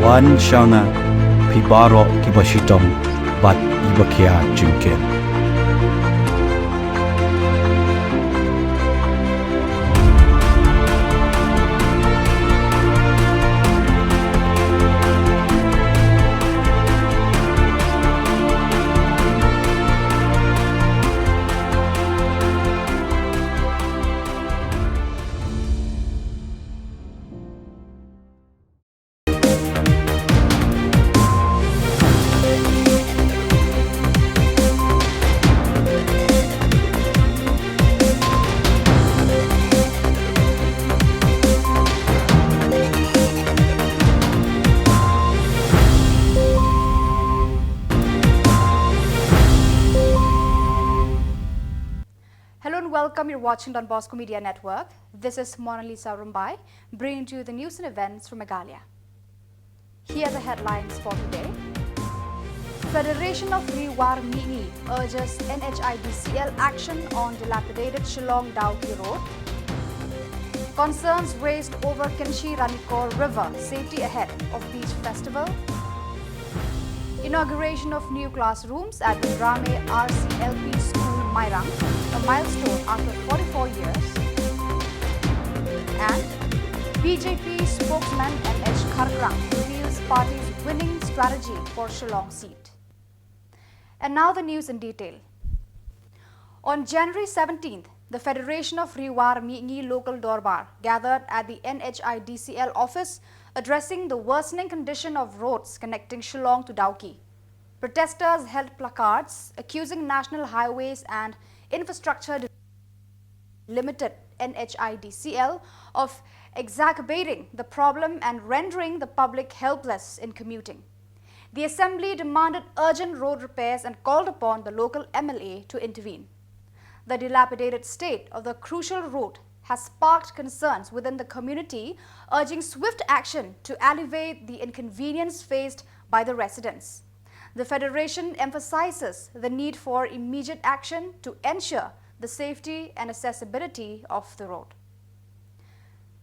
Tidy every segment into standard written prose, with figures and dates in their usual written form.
wan shanga pibaro kibashitong bat ibakia junken. Hello and welcome. You're watching Don Bosco Media Network. This is Mona Lisa Rumbai, bringing you the news and events from Meghalaya. Here are the headlines for today. Federation of Riwar Mini urges NHIDCL action on dilapidated Shillong Dauki Road. Concerns raised over Kinshi Ranikor River safety ahead of beach festival. Inauguration of new classrooms at the Rame RCLP School Mairang, a milestone after 44 years. And BJP spokesman MH Khargrang reveals party's winning strategy for Shillong seat. And now the news in detail. On January 17th, the Federation of Riwar Mingi Local Dorbar gathered at the NHIDCL office addressing the worsening condition of roads connecting Shillong to Dauki. Protesters held placards accusing National Highways and Infrastructure Limited NHIDCL of exacerbating the problem and rendering the public helpless in commuting. The assembly demanded urgent road repairs and called upon the local MLA to intervene. The dilapidated state of the crucial route has sparked concerns within the community, urging swift action to alleviate the inconvenience faced by the residents. The Federation emphasizes the need for immediate action to ensure the safety and accessibility of the road.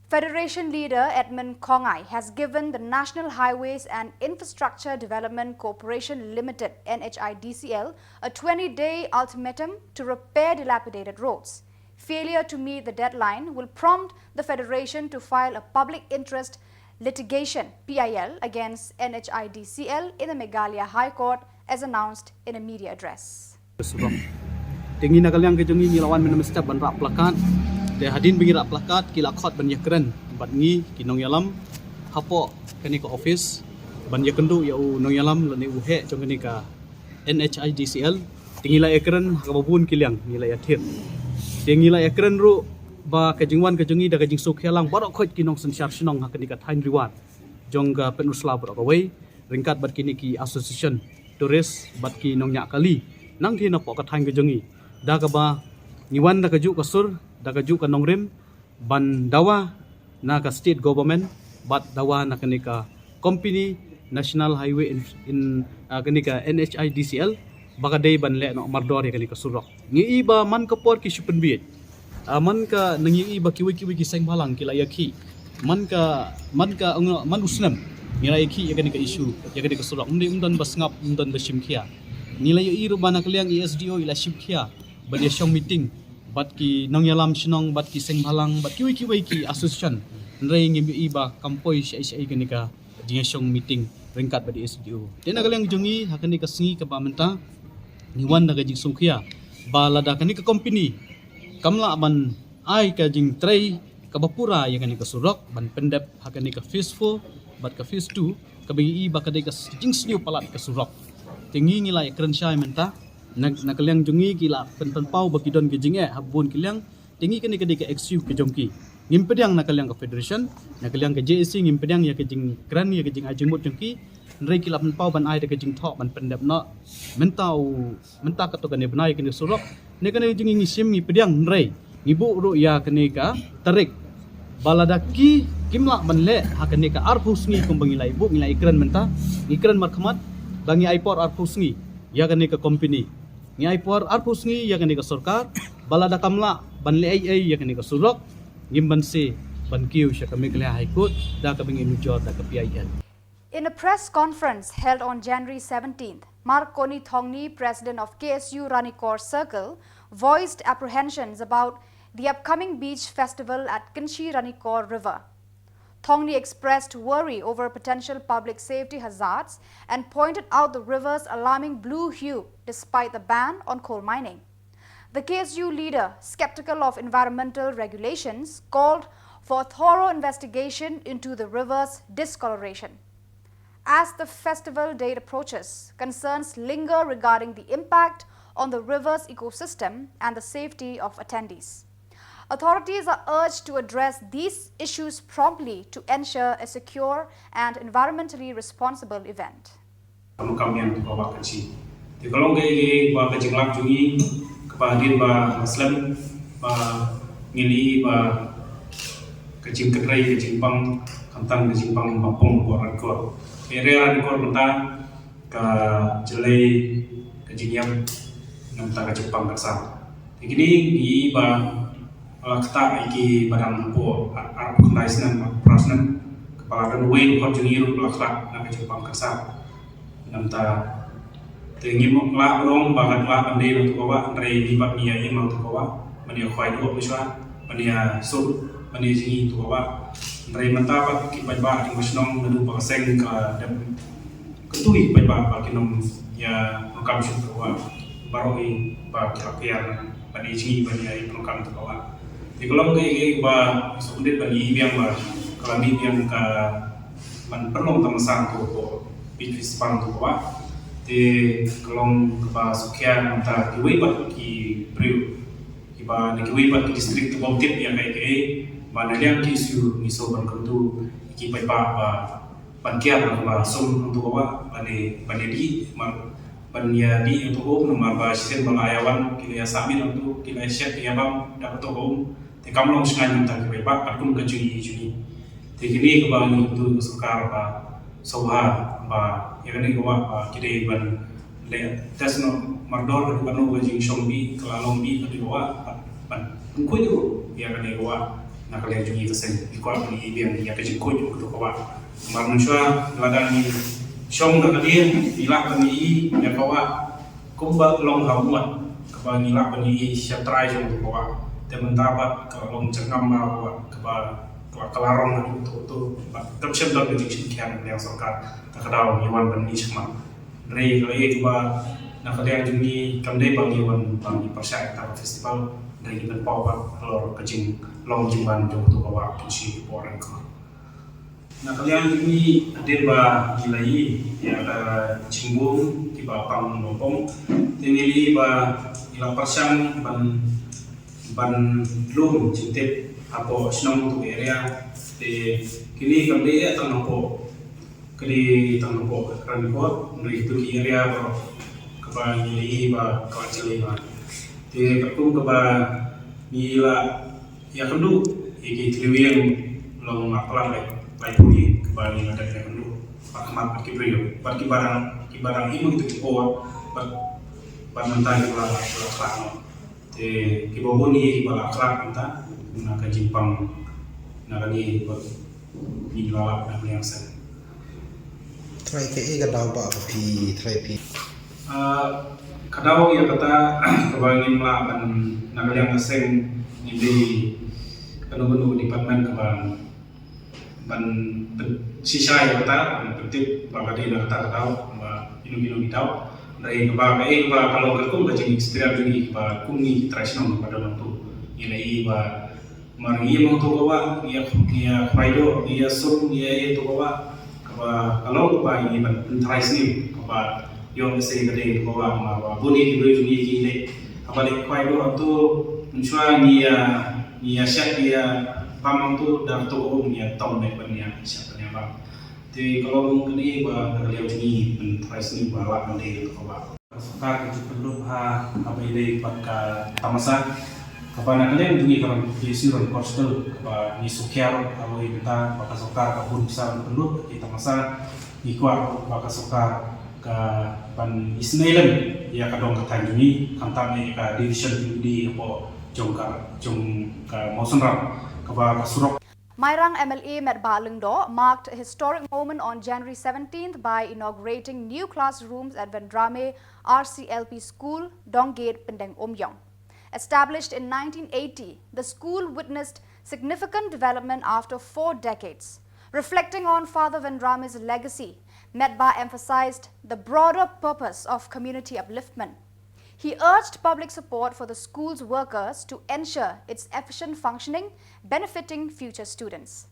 Federation leader Edmund Kongai has given the National Highways and Infrastructure Development Corporation Limited NHIDCL a 20-day ultimatum to repair dilapidated roads. Failure to meet the deadline will prompt the Federation to file a public interest litigation PIL against NHIDCL in the Meghalaya High Court as announced in a media address. Tinggi nagalyang kejongi ngilawan menemesta banrak plakat de hadin bingirak plakat kila khot ban yakren bat ngi kinong yalam hapo kani ka office ban yakendu ya u nong yalam lani uhe jong kani ka NHIDCL tinggi la yakren hakabun kilyang ngila yathir tinggi la yakren ru ba kejingwan kejongi da kejing suk helang barok khot kinong sensyar sinong hakani ka thain riwan jong ga penusla barok away ringkat bat kini ki association tourist bat ki nong nya kali nang thi na po ka thain kejongi da ka ba niwan da kaju kasur da kaju ka nongrim ban dawa na ka state government bat dawa na kanika company national highway in kanika NHIDCL baka day ban le no mardor kanika surok ngi iba man ka por ki supen biet man ka nangi iba kiwi ki seng balang kila yaki man ka man usnam ngira yaki ya kanika issue ya kanika surok undan basngap undan bashimkhia nilai iru bana kliang ESDO ila shimkhia badia shong meeting bat ki nong yalam sinong bat ki seng balang bat kiwi ki association nrei ngi iba kampoi sai kanika jingesong meeting ringkat badi SDO tena kaliang jongi hakani ka singi ka pamenta niwan daga jing sungkhia balada kani ka company kamla ban ai ka jing trei ka bapura ya kani ka surok ban pendep hakani ka peaceful bat ka phase 2 ka bagi iba ka dai ka jing sniu palat ka surok tingi ngilai kren syai menta nak kaliang jongi kila pen pau bagi don ke jinge habun kiliang tingi kani ka dai ka XU ke jongki ngimpediang nak kaliang ka federation nak kaliang ka JAC ngimpediang ya ke jing kran ya ke jing ajimut jongki nrei kila pen pau ban ai de ke jing thok ban pendep no menta ka to kani banai kani surok ne kani jing ngisim ngimpediang nrei ngibu ru ya kani ka tarik baladaki kimla ban le hakani ka arpusngi kumbangilai bu ngilai ikran menta ikran markhamat bangi aipor arpusngi ya kani ka company ngi aipor arpusngi ya kani ka sarkar balada kamla ban le ai ya kani ka surok ngimban se ban kiu sya ka Meghalaya High Court da ka bangi nujor da ka PIL. In a press conference held on January 17th, Mark Koni Thongni, president of KSU Ranikor Circle, voiced apprehensions about the upcoming beach festival at Kinshi Ranikor River. Thongni expressed worry over potential public safety hazards and pointed out the river's alarming blue hue despite the ban on coal mining. The KSU leader, skeptical of environmental regulations, called for a thorough investigation into the river's discoloration. As the festival date approaches, concerns linger regarding the impact on the river's ecosystem and the safety of attendees. Authorities are urged to address these issues promptly to ensure a secure and environmentally responsible event. Kecing ketrai kecing pang kantang kecing pang mapong koran kor area kor benda ke jelai kecing yang nampak kecing pang kasar. Begini di ba kata iki barang apa arab kenaisan perasaan kepala dan wain kor jengiru belakang nak kecing pang kasar. Nampak tinggi muklak long bagat lah pandai untuk bawa dari libat niai mau untuk bawa mania kuai dua misal mania sub mani sini tu bawa dari mentapat kita bawa di masnong nadu bangseng ke dan ketui bawa kinom ya program itu bawa baru ini bawa kelakian mani sini mani ai program tu bawa di kolom ke bawa sulit mani biang bawa kalau ni biang ke man perlu tamasang tu bisnis pang tu bawa di kolom ke bawa sukian antara kiwaibat ki priu kiba di kiwaibat ki distrik tu bawa tip yang kayak mana yang kisu miso berkentu iki pai ba bankian ba som untuk bawa bani di bania di untuk nomor ba sisen balayawan kila samin untuk kila syet ya bang dapat to te kamlong sengan tang pai ba akum ke juni te kini ke ba itu sukar ba soha ba ya ni ko ba kide ban le tasno mardor ba no jing shombi kalalong bi ke bawa ban ko yo ya ni ko nak kalian jungi kesen ikut ni biang yang kecil kuju tu kawa manusia ladang ni syong nak kalian ilak ni yang kawa kumba long hawa kawa ilak ni syatrai syong tu kawa temen tabat kalau long cengam kawa kawa kelarong tu tersiap dalam kecil kian yang sokar tak kadau iwan bani semua dari kawa nak kalian jungi kamdai bang iwan bang persyaratan tak festival dari kita bawa lor kecing long jimban jauh tu bawa kunci orang kau. Nah kalian ini hadir ba gilai ya ada cimbung di bawah lompong. Tinggi ba ilang persang ban lum cintip apa senang tu area. Kini kami tang nampo kali tang nampo Ranikor dari itu area ba kebang gilai ba kawacili ba. Di perkum keba nila ya kendu iki tliwien long apalan lai puli keba nila ada kendu pakmat pakibrio pakibarang ibu itu kipo pat mentai kala kala te kiboboni kibala kala menta na kajimpang na kani ni lala na yang sen try ke ega daw ba pi try pi kadang ya kata kebangin melakukan nagal yang keseng di kanu departemen kebang ban sisa ya kata penting bahwa dia kata tahu minum tahu dari kebang kalau kerkum kecil istilah ini kebang kungi tradisional pada waktu ini bah mari mau tu bawa dia paido dia sup dia itu bawa kalau kebang ini tradisional kebang yang saya kata bawa mawa buni diberi jungi kini apalagi kuai doa tu mencua nia siap dia pamang tu dah tu nia tahun depan nia siapa nia bang. Jadi kalau mungkin ini bawa kalian jungi mentrais ni bawa nanti bawa. Sekarang kita perlu apa ini pakai tamasa. Kapan kalian jungi kalau disuruh kostel apa ni sukiar kalau kita pakai sokar kabun besar perlu kita masa ikuat pakai sokar ke pan Isnailan ya kadang kata ini kantamnya ke division di apa jong ke mausan ram ke surok. Mairang MLA Metba Lungdo marked a historic moment on January 17th by inaugurating new classrooms at Vendrame RCLP School, Donggate, Pendeng Omyong. Established in 1980, the school witnessed significant development after 4 decades. Reflecting on Father Vendrame's legacy, Metba emphasized the broader purpose of community upliftment. He urged public support for the school's workers to ensure its efficient functioning, benefiting future students.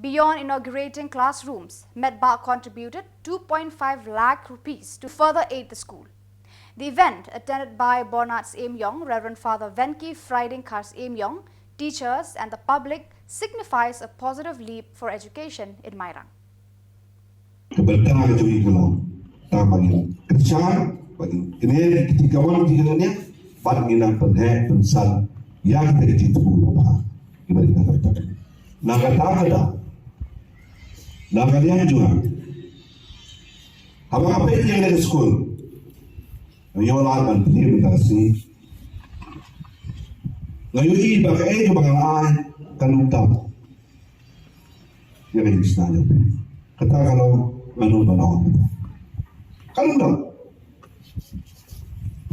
Beyond inaugurating classrooms, Metba contributed 2.5 lakh rupees to further aid the school. The event, attended by Bornats Emyong, Reverend Father Venki Friday Kars Emyong, teachers and the public, signifies a positive leap for education in Mairang. Kebetulan itu kalau bagi kerja bagi kini ketika orang tinggalnya bagi nak penhek pensan yang terjadi itu apa gimana kita katakan nak kata nak kalian juga apa yang ada di sekolah yang lawan dia berkasi ngayu bagi kebangan kan utama yang ini sebenarnya kata kalau kalau tak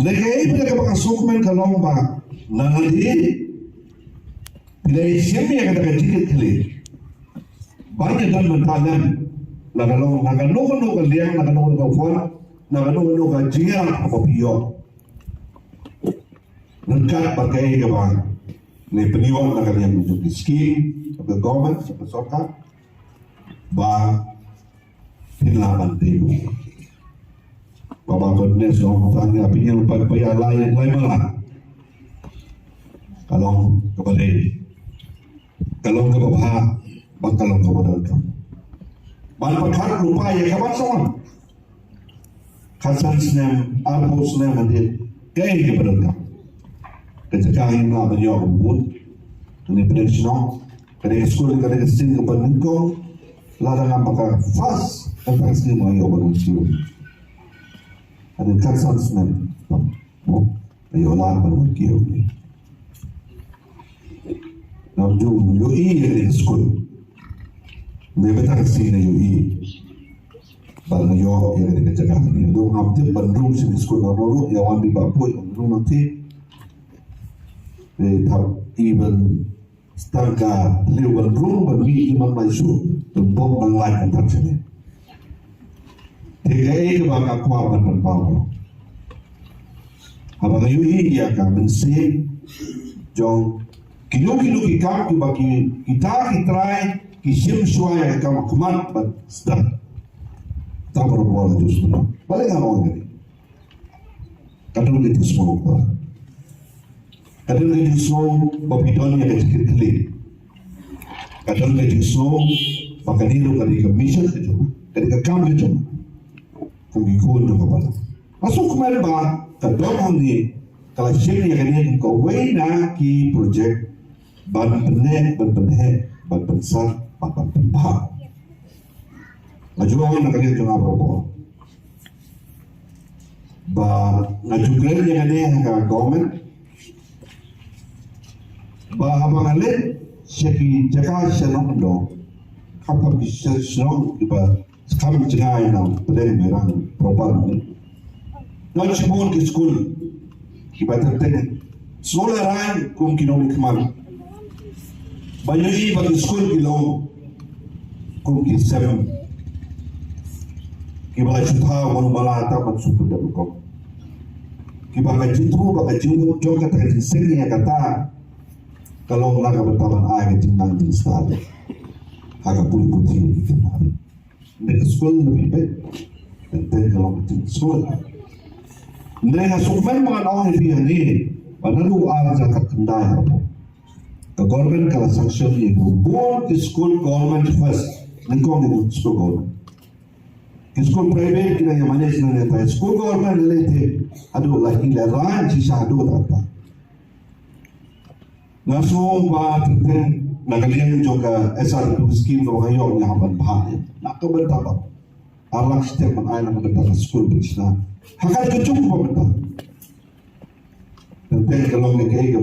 lagi bila kita sukmen kalau bah nanti bila siapa yang kata dikit kali banyak dan mentalam nakalong liang nakalong kawan nakalong jiran apa pion nangkat pakai kawan ni peniwan nakalong untuk skim atau government atau sokak bah Pinaman tayo. Pabagod so tanya pinyang pagpayalayan malah. Kalong kabalik. Kalong kababaha, bangkalong kabadalkam. Balpagkat lupa ya kabasawan. Kasan sinem, arpo sinem handit, kaya kabadalkam. Kajakahin na banyo ang bud. Ini penelitian, kada school kada sin kabanengko, ladang apakah fast. Ang pasti mga yawan ng siyo. Ang kansans na ayaw lang ng kiyo. Nang yung yung school. Hindi ba kasi na yung Balang yung yung nagkakagan niya. Doon hamtin bandrung sa school na moro. Yawan di bapoy. Ang doon nanti. Even stangka liw bandrung. Bagi imang maiso. Tumpok ng lahat ang tansya niya. Tigai kebaga kuaban berbawa. Abang yui ia akan mensih jong kilo kita bagi kita try kisim suai kamu kumat but stop. Tak berbual itu semua. Balik orang ini. Kadang itu semua apa? Kadang itu semua babidon yang kecil. Kadang itu semua pakai niru kali commission itu, kali kamera itu. Kung ikut tu kapal. Masuk kemarin bah, kadang ni kalau siapa yang kena kawin nak ki projek ban penek, ban pensar, ban penbah. Ngaju orang nak kena jangan berapa. Bah ngaju kerja yang kena ke government. Bah abang alit siapa jaga Shillong do. Kapal bisa Shillong iba. Kami cengai na pada merang proper ni. Nak cipon ke school, kita terteng. Sekolah lain kum kinomi kemal. Banyak ini bagi school kilo kum kisam. Kita cuta orang balata masuk ke dalam kom. Kita bagai jitu jom kata sini yang kata kalau laga bertaban air tinggal di stadion. Agak putih kita. Mereka sekolah lebih baik dan kalau betul sekolah mereka sukmen dengan orang yang ini pada lu zakat kendai apa the government kalau sanction itu go to school government first lingkong itu school government school private kita yang mana sebenarnya school government lete aduh lagi lain sisa aduh apa langsung buat Nagalian juga SR2 scheme ko ngayon nga haban bahay. Nakabanta ba? Arlang setiap man ay nakabanta sa school bridge na. Hakal ka chung pa banta. Nanti kalau nagay ka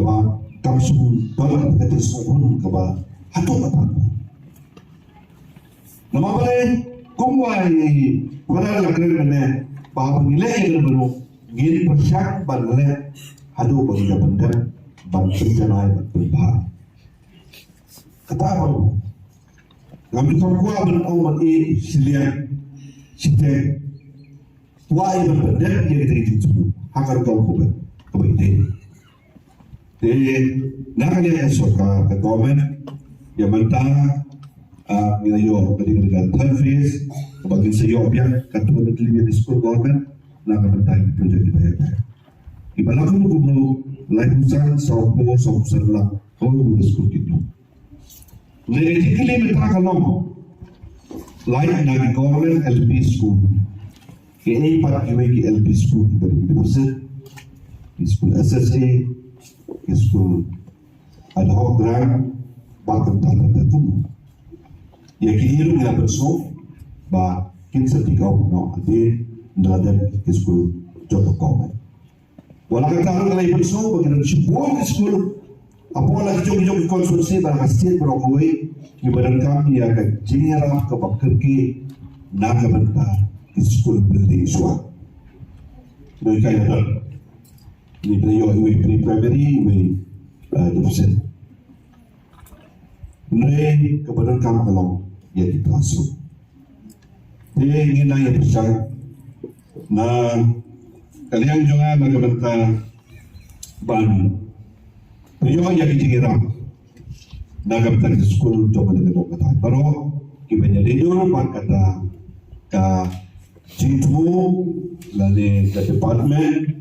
ba kamsung bala kata sohon kaba hatu kata. Nama balai kumwai pada lakran mana bahawa nilai yang berburu gil persyak balai hadu bagi benda bangsa janai berbahar. Kata apa? Kami kau berauman silian siapa wai berbenda yang kita itu agar kau kebaikan. Nak ada sokar ke government yang mentah ngayo kadang-kadang third phase bagi saya objek kata menteri di school government nak mentah projek di bayar. Ibarat aku gubernur lain usaha sopo Samla kau di school itu. Legitimate mentah kalau lain nak government LP school. Kini pada ki LP school beri di school SSA school ad hoc grant bahkan tanah itu ya kini lu berso bah kita tiga no ade dalam school jodoh komen walau kata lu berso bagian sebuah school apa lagi jom konsumsi berhasil berokoi ibarat kami ya ke jenera ke bakerki naga bentar school building suah mereka yang ni pre-primary, deficit. Mulai kepada kami kalau ia di classroom. Dia ingin yang besar. Nah, kalian juga bagaimana ban. Beliau yang dikira. Nah, kami di sekolah coba dengan kata. Baru kita jadi dulu kata ke Citu, lalu ke department.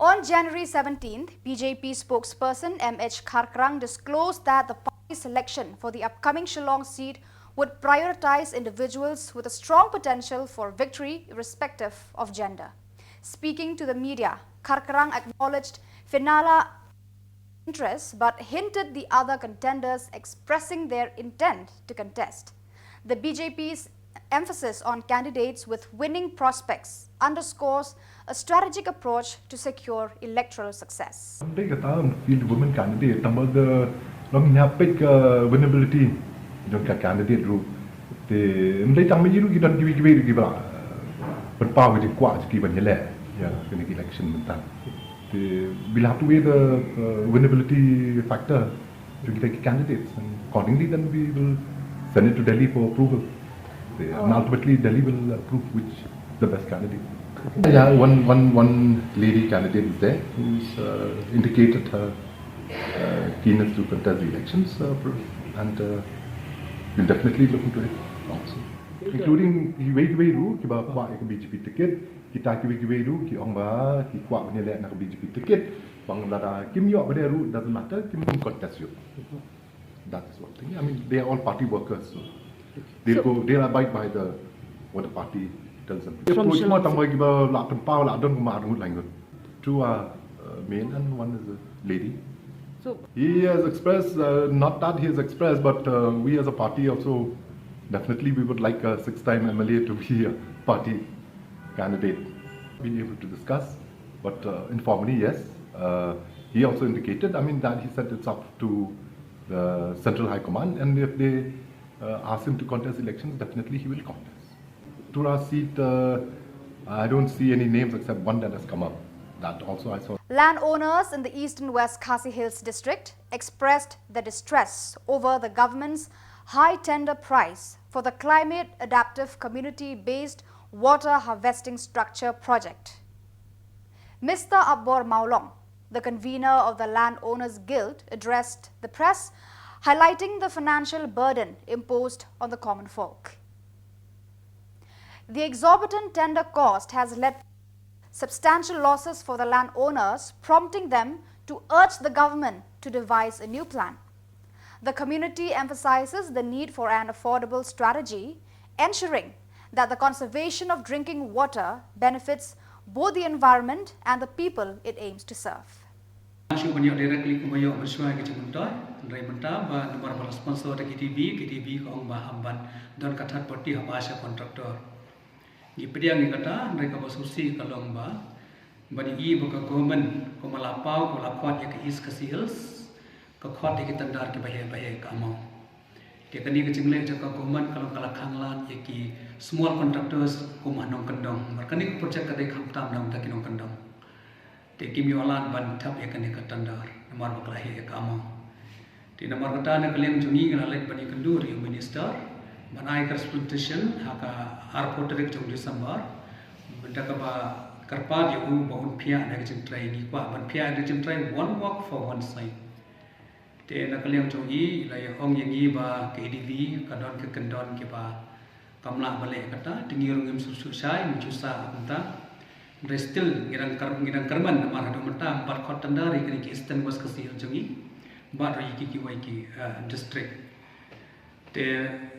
On January 17th, BJP spokesperson M.H. Kharkrang disclosed that the party selection for the upcoming Shillong seat would prioritize individuals with a strong potential for victory irrespective of gender. Speaking to the media, Kharkrang acknowledged Finala interest but hinted the other contenders expressing their intent to contest. The BJP's emphasis on candidates with winning prospects underscores a strategic approach to secure electoral success. They kata field women candidate, tambah the long inhapik winnability don't candidate ru. The mereka tambah jiru kita kiwi berpau jadi kuat jadi banyak ya kena election mentah. The we'll have to weigh the winnability factor to get candidates and accordingly then we will send it to Delhi for approval. And ultimately Delhi will approve which the best candidate. Yeah, one lady candidate is there who's indicated her keenness to contest the elections and we'll definitely look into it also. Including kiwi ru kiba kuat ke BJP ticket, kita kiwi ru ki ong ba ki kuat punya lek nak BJP ticket, bang lara kim yo pada ru doesn't matter, kim contest you. That is one thing. I mean they are all party workers so they'll abide by what the party tells them. Approach more tambah kiba la tempau la don kumar ngut langut. Two are male and one is a lady. So he has expressed not that he has expressed but we as a party also definitely we would like a six-time MLA to be a party candidate. Being able to discuss, but informally, yes. He also indicated, I mean, that he said it's up to the Central High Command, and if they ask him to contest elections, definitely he will contest. To our seat, I don't see any names except one that has come up. That also I saw. Landowners in the East and West Khasi Hills district expressed their distress over the government's high tender price for the climate adaptive community-based water harvesting structure project. Mr. Abbor Maulong, the convener of the Landowners Guild, addressed the press, highlighting the financial burden imposed on the common folk. The exorbitant tender cost has led to substantial losses for the landowners, prompting them to urge the government to devise a new plan. The community emphasizes the need for an affordable strategy, ensuring that the conservation of drinking water benefits both the environment and the people it aims to serve. Directly sponsor KTV kong bahamban don katat poti habasha kontraktor. Gipediang kata mereka bersusi kalong ba bani i baka government ko malapau ko lakwat ya ke is kasils ka khot ya ke tandar ke bahe ka amau dia kani ke jingle ja ka government kalau kala khanglan ya ki small contractors ko manong kendong markani ko project ka dei kham tam nam ta kinong kendong te kimi walan ban thap ya kani ka tandar namar bakla ya ka amau di namar kata na kalem jungi ngala lek bani kendur ya minister banai correspondence haka airport rek jong December benda ka ba karpa dia bahun pia nak jentrai ni kwa ban pia ada jentrai one walk for one side te nak liang jongi la ya ong yang ba KDV kadon ke kendon ke ba kamla bale kata tingi rungim susu sai mencusa unta restil ngirang karman namar hadu mata empat khot tandari kini ke eastern west kasih jongi ba ri ki district te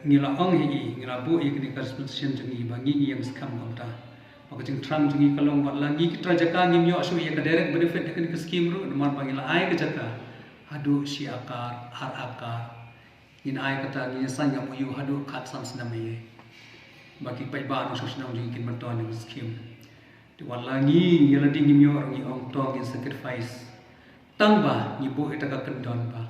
ngila ong hi ngila bu kini correspondence jongi ba ngi yang skam kamta maka jeng trang jungi kalong bat lagi kita jaka ngimyo asu ya ka direct benefit dekan ke scheme ru nomor pangila ai ke jaka hadu si akar har akar in ai kata ni sanya muyu hadu khat sam sname bagi pai ba no sosna jungi kin manton ni scheme di walangi yala ding ngimyo ngi ong tong in sacrifice tang ba ni bo eta ka kendon ba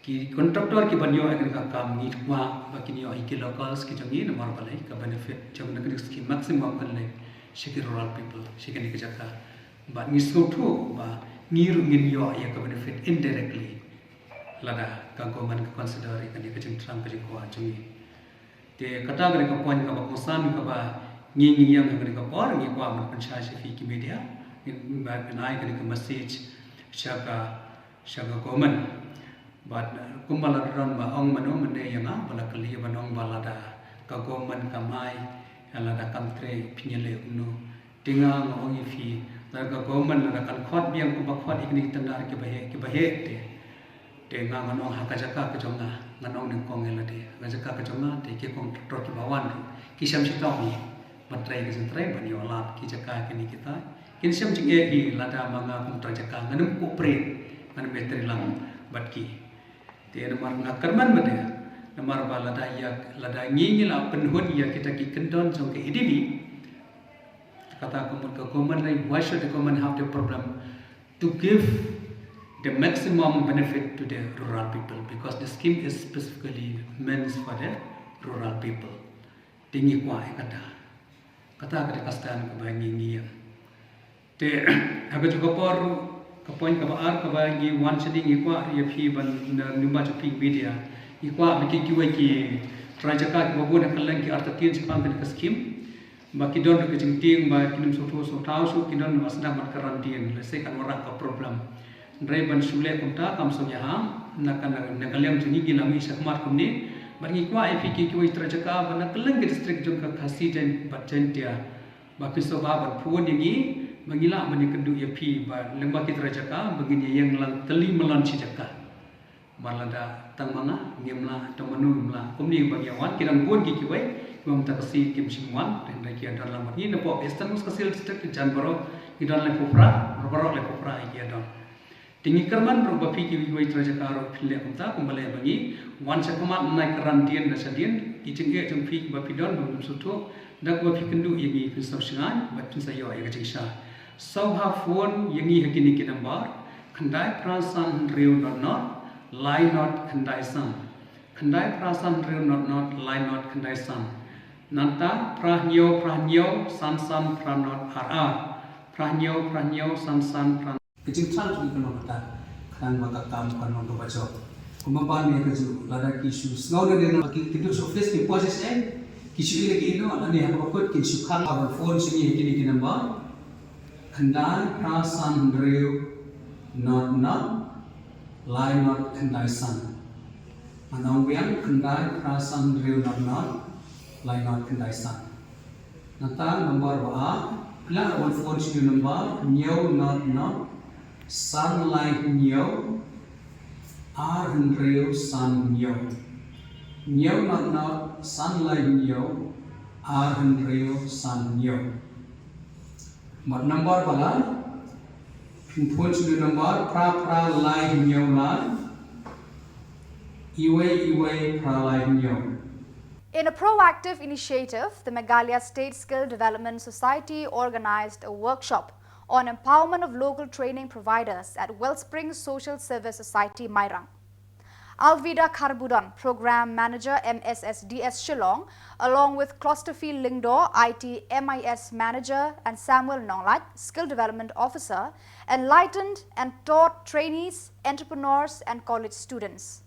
ki kontraktor ki banyo akan ka kam ni wa bagi ni oi ki locals ki jungi nomor balai ka benefit jong nak scheme maximum kan le shikir rural people shikani ke jaka but ni so tho ba ngir ngin yo ya ka benefit indirectly lada ka government ka consider kan ke jeng tram ke ko ajungi te kata gre ka point ka ba kosan ka ba ngi yang ka ka por ngi kwa man panchayat fi ki media ba nai ka message shaka government but kumbala ran ba ong mano mane yang bala kali ba nong balada ka government ka mai ala da country pinyele uno tinga ngong ifi la ka government la kan khot biang ko ba khot ikni tandar ke bahe te nga nganong haka jaka ka jonga nganong ning kong ela de nga jaka ka jonga te ke kong tro ki bawan ki sam si taw ni matrai ke sentrai ban yo lat ki jaka ke ni kita kin sam jing e hi la da manga kong tra jaka nganum ko pre ngan betri lang bat ki te namar ngakarman made namar ba lada ya lada ngi la penhun ya kita ki kendon jong ke idb kata komon ka government lai why should the government have the problem to give the maximum benefit to the rural people because the scheme is specifically meant for the rural people tingi kwa kata ka kastan ka ba ngi te aga juga por ka point ka ba ar ka ba ngi one shilling kwa ya phi ban numba chu media ikwa biki kiwe ki trajaka ki babu na kallang ki arta tin sipang kan ka scheme ba ki don ke jingting ba kinum so tau so ki don masna mat karantin le se kan ora ka problem ndrai ban sule kumta kam so ya na kan na kalyam jingi gilami sakmat kumni ba ngi kwa ifi ki kiwe trajaka ba na kallang ki district jong ka khasi den ba jentia ba piso ba ban phun yangi mangila mani kendu ya phi ba lengba ki trajaka begini yang lang teli melan ci jaka malada tangmanga ngemla tomanu mla komni bagyawan kirang bon ki kiwai mom takasi kim simwan dan lagi ada lamat ni nepo eastern kasil district janbaro idan le popra robaro le popra iki ada tingi kerman ro bapi ki kiwai trajakaro phile kumta kumbale bangi wan sakama nai karantian da sadien ijenge jong phi bapi don bum suto dak bapi kendu yegi pisau singan batun sayo ya jingsa sauha phone yegi hakini ki number khandai prasan riu not lie not khandai prasan real not lie not khandai san nanta prahnyo san pranot prahnyo san pran kecing tran tu kono kata kan maka kam kono to bajo kumapan me keju lada kisu snow de no kitu surface ki process kisu ile ki no ani ha ko kisu khan our phone singi ki number khandai prasan real not lie not khandai san anong biang khandai prasan real not lie not khandai san nata number wa pla one phone si number nyo not san lie nyo r real san nyo not san lie nyo r real san nyo but number wala phone si number pra lie nyo la iwe pra lie nyo. In a proactive initiative, the Meghalaya State Skill Development Society organized a workshop on empowerment of local training providers at Wellspring Social Service Society, Mairang. Alvida Kharbudon, Program Manager MSSDS Shillong, along with Klosterfield Lingdor, IT MIS Manager, and Samuel Nonglat, Skill Development Officer, enlightened and taught trainees, entrepreneurs, and college students.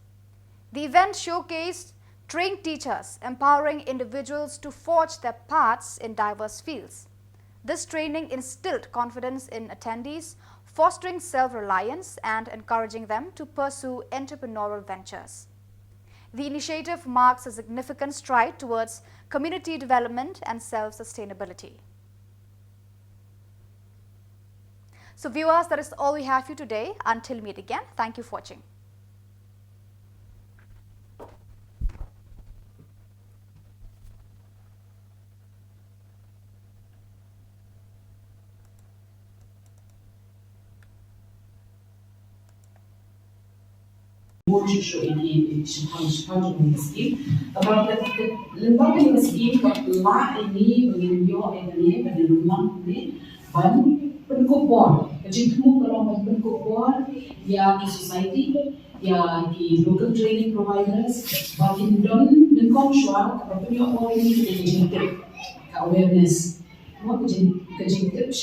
The event showcased trained teachers empowering individuals to forge their paths in diverse fields. This training instilled confidence in attendees, fostering self-reliance and encouraging them to pursue entrepreneurial ventures. The initiative marks a significant stride towards community development and self-sustainability. So viewers, that is all we have for you today. Until we meet again, thank you for watching. Show ini Shillong University. About lembaga universiti kelah ini menginjau ini pada rumah ini ban Khubor. Jadi temu kalau ban Khubor ya di society ya di local training providers bakin don dan konsual kalau punya orang ini jadi awareness. Mau kerja sebagai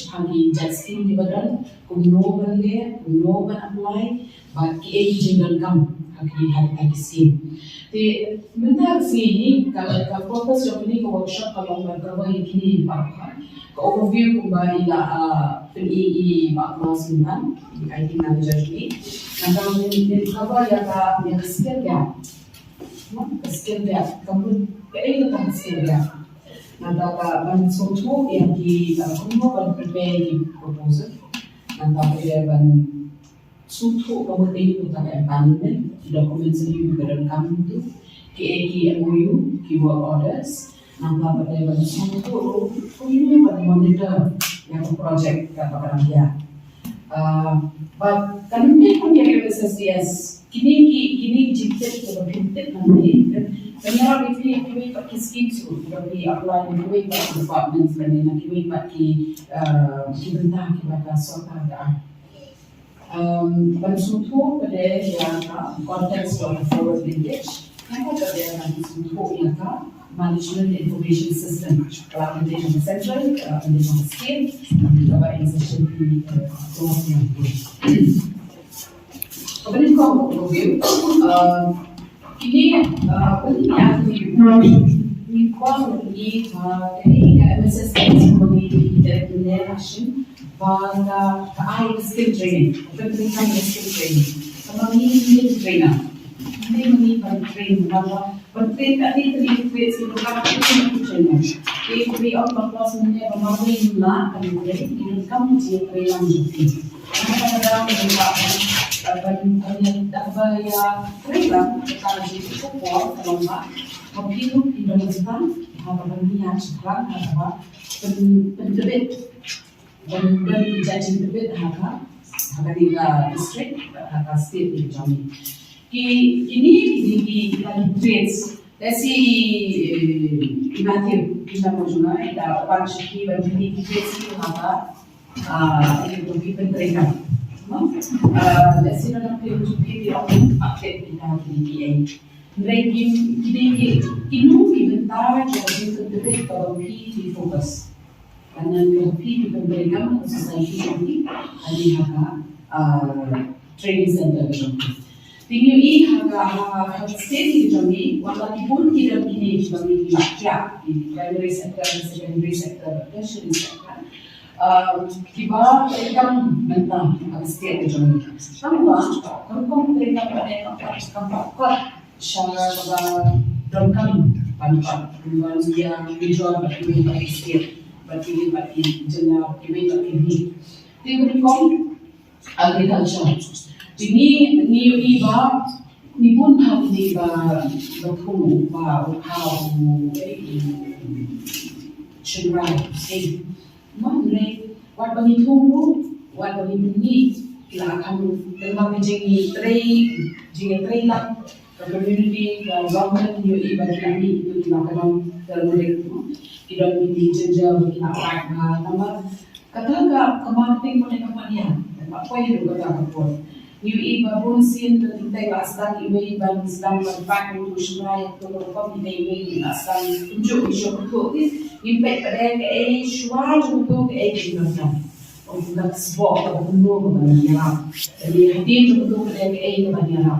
jaskin di badan, kumnoban le, kumnoban apply, bagi general kam hari sini. Jadi bentar sini kalau purpose job ini ke workshop kalau berkawan ini pak, ke overview kembali lah PEE pak Masintan, IT manager ini. Kalau ini kabar yang skill gap, skill gap, kamu tentang skill gap. Nada ban sotu yang di kumno ban prepare di proposal nada ban sotu kemudian tentang empanelment dokumen sendiri berengkam itu KAK MOU key work orders nada ban sotu ini ban monitor yang project kata dia but kami pun yang MSSDS kini jipset atau pintet nanti Kanya kami pakai skills tu, kami apply kami pakai department sebenarnya, kami pakai bentang kita soal ada. Bersuntuk pada yang konteks of forward linkage, yang pada yang bersuntuk yang management information system, implementation central, implementation scale, dan juga insertion di kelas yang kemudian kau review. Ini penting di quality dari MSS sebagai determination pada AI skill training, pendidikan skill training. Kalau ini trainer, ini training bahwa penting tadi terlibat sebagai trainer. Jadi beliau berkelasnya bermain lah, kemudian ini kamu jadi trainer juga. Kadang-kadang banyak daya program kalau di Khubor kalau enggak mobil di Indonesia apa niat sekarang apa pendebit dan jadi pendebit apa di district apa state di Jambi ini di trades dari Matthew kita mau juga ada orang sih bagi trades itu apa itu penterikan let's say that we will be update in our DBA. Mereka kini inventar jadi terdekat kalau P focus. Karena kalau P memberikan society ini ada training center begitu. Tinggal ini harga state ini walaupun tidak ini sebagai lacak di primary sector, secondary sector, tertiary sector. Kiba ikan mentah setiap jam. Samla kalau mereka pada kampak cara dongkang panpat yang dijual bagi setiap bagi jenak bagi Tinggal agriculture. Ini iba ni pun harus iba betul bahwa cenderung Mengenai wat bagi tunggu, wat bagi bunyi, kita akan tentang jengi tray lah, community, government, UI bagi kami itu kita akan terus kita minta jenjang bagi apa nama Kataga marketing mo na kampanya. Apa yang kata kapor. New iba bun sin to tintai asdan iwe ban isdan ban pak to shmai to ko ni iwe asdan tunjuk iso ko impact pada ke shwa to ke kinam. Untuk sebab untuk berniaga. Jadi hadir untuk ke berniaga.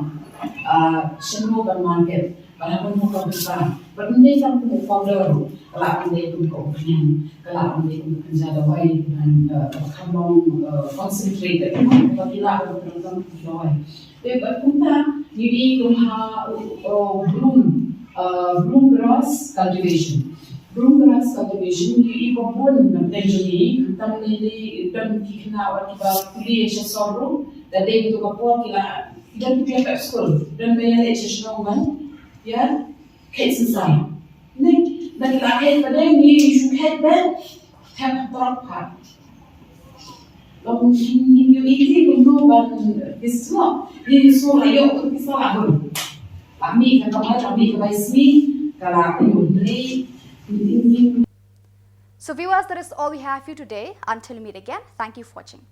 Semua bermarket. Walaupun muka besar, benda sampai founder, kalau anda itu kemudian, kalau anda itu kerja dawai dengan kambang concentrated, apabila ada program dawai. Tapi berpunca, jadi kumha bloom grass cultivation. Bloom grass cultivation, jadi babun naturally, kita ni kita kena awak kita kuliah sesuatu, dan itu kapal kita pergi school, dan bayar Shillong kan. Ya, kids inside. Nek, dah lahir pada ni syukur dah, tak terapa. Lalu ni ini pun ban biswa, ni so ayo bisa lagu. Kami kan kami kebaismi, kalau ayo beli. So viewers, that is all we have for you today. Until we meet again, thank you for watching.